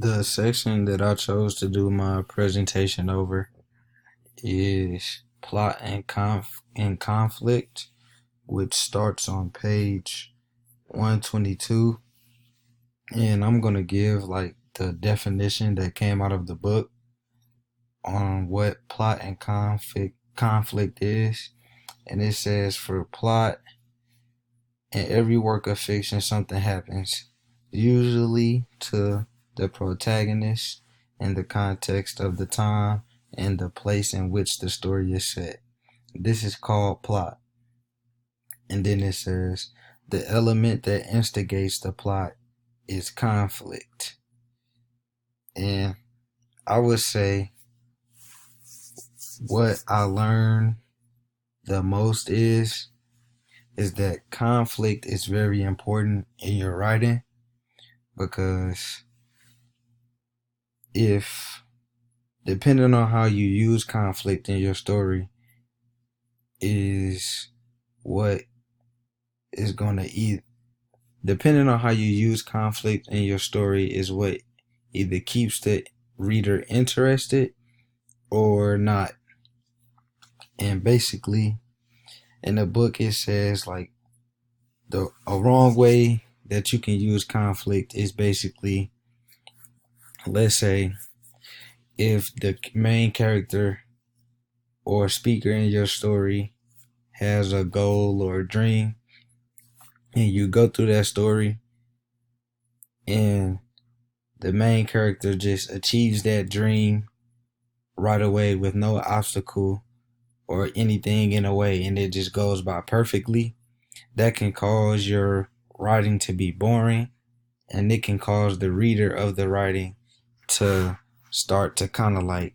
The section that I chose to do my presentation over is plot and conflict, which starts on page 122. And I'm going to give like the definition that came out of the book on what plot and conflict is. And it says for plot, in every work of fiction, something happens, usually to the protagonist in the context of the time and the place in which the story is set. This is called plot. And then it says the element that instigates the plot is conflict. And I would say what I learned the most is that conflict is very important in your writing, because if depending on how you use conflict in your story is what is going to depending on how you use conflict in your story is what either keeps the reader interested or not. And basically in the book it says like a wrong way that you can use conflict is basically, let's say if the main character or speaker in your story has a goal or a dream, and you go through that story and the main character just achieves that dream right away with no obstacle or anything in a way, and it just goes by perfectly, that can cause your writing to be boring, and it can cause the reader of the writing to start to kind of like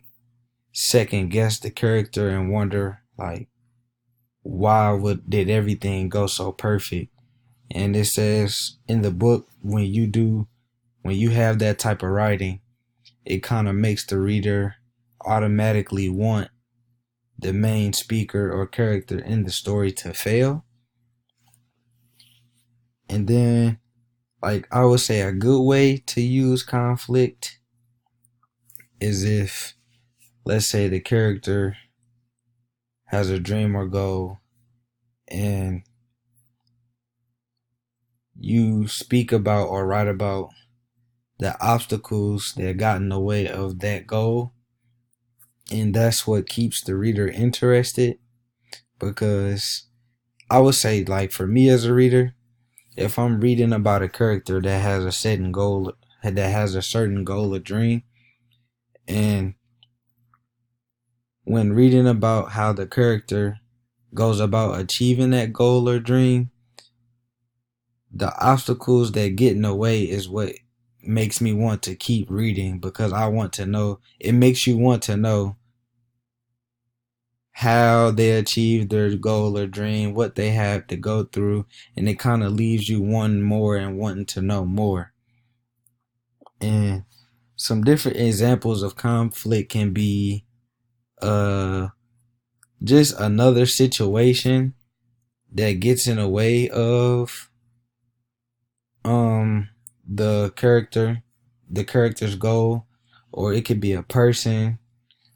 second guess the character and wonder like did everything go so perfect. And it says in the book, when you have that type of writing, it kind of makes the reader automatically want the main speaker or character in the story to fail. And then like I would say a good way to use conflict is if, let's say, the character has a dream or goal and you speak about or write about the obstacles that got in the way of that goal, and that's what keeps the reader interested. Because I would say, like, for me as a reader, if I'm reading about a character that has a certain goal, or dream, and when reading about how the character goes about achieving that goal or dream, the obstacles that get in the way is what makes me want to keep reading, because I want to know, it makes you want to know how they achieved their goal or dream, what they have to go through, and it kind of leaves you wanting more and wanting to know more. And some different examples of conflict can be just another situation that gets in the way of the character's goal, or it could be a person,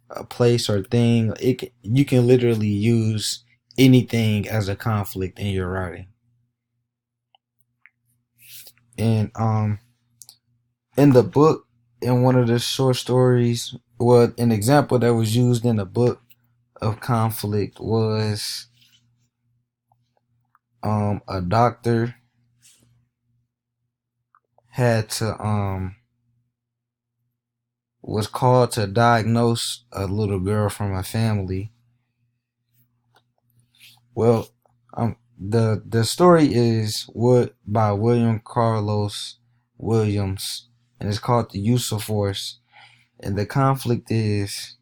a place, or thing. You can literally use anything as a conflict in your writing. And in the book, in one of the short stories, an example that was used in the book of conflict was a doctor had to was called to diagnose a little girl from a family. Well, the story is by William Carlos Williams, and it's called The Use of Force. And the conflict is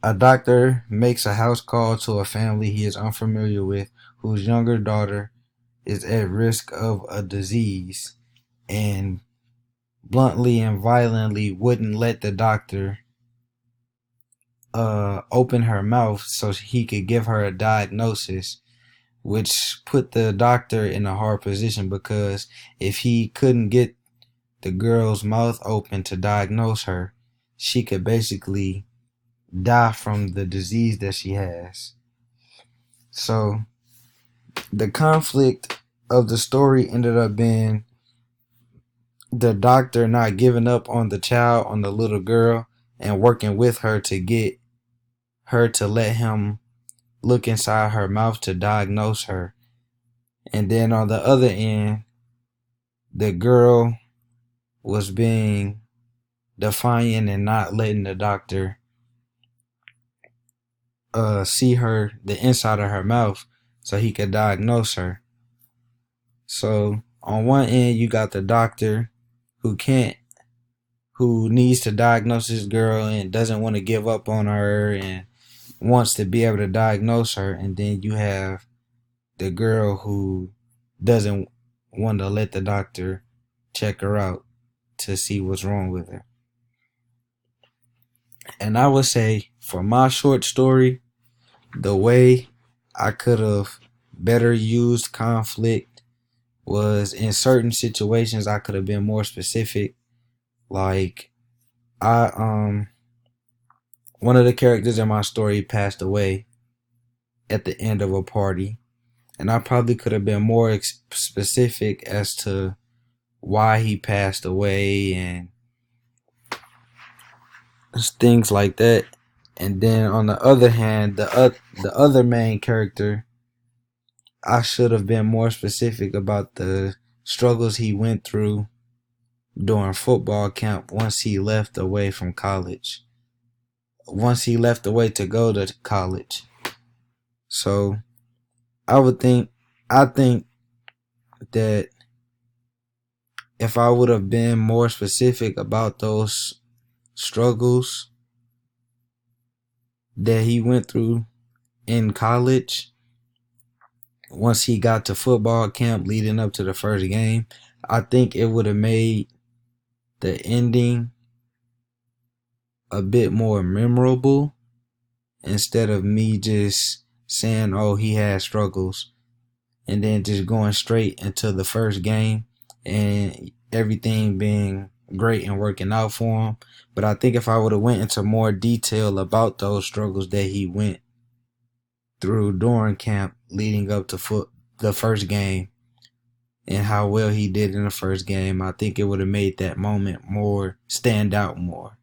a doctor makes a house call to a family he is unfamiliar with, whose younger daughter is at risk of a disease, and bluntly and violently wouldn't let the doctor open her mouth so he could give her a diagnosis, which put the doctor in a hard position, because if he couldn't get the girl's mouth open to diagnose her, she could basically die from the disease that she has. So the conflict of the story ended up being the doctor not giving up on the child, on the little girl, and working with her to get her to let him look inside her mouth to diagnose her. And then on the other end, the girl was being defiant and not letting the doctor see her, the inside of her mouth, so he could diagnose her. So on one end, you got the doctor who needs to diagnose this girl and doesn't want to give up on her and wants to be able to diagnose her. And then you have the girl who doesn't want to let the doctor check her out to see what's wrong with her. And I would say for my short story, the way I could have better used conflict was in certain situations I could have been more specific. Like one of the characters in my story passed away at the end of a party, and I probably could have been more specific as to why he passed away and things like that. And then on the other hand, the other main character, I should have been more specific about the struggles he went through during football camp once he left away from college. Once he left away to go to college. So I think that if I would have been more specific about those struggles that he went through in college, once he got to football camp leading up to the first game, I think it would have made the ending a bit more memorable instead of me just saying, oh, he had struggles, and then just going straight into the first game and everything being great and working out for him. But I think if I would have went into more detail about those struggles that he went through during camp leading up to the first game and how well he did in the first game, I think it would have made that moment more stand out more.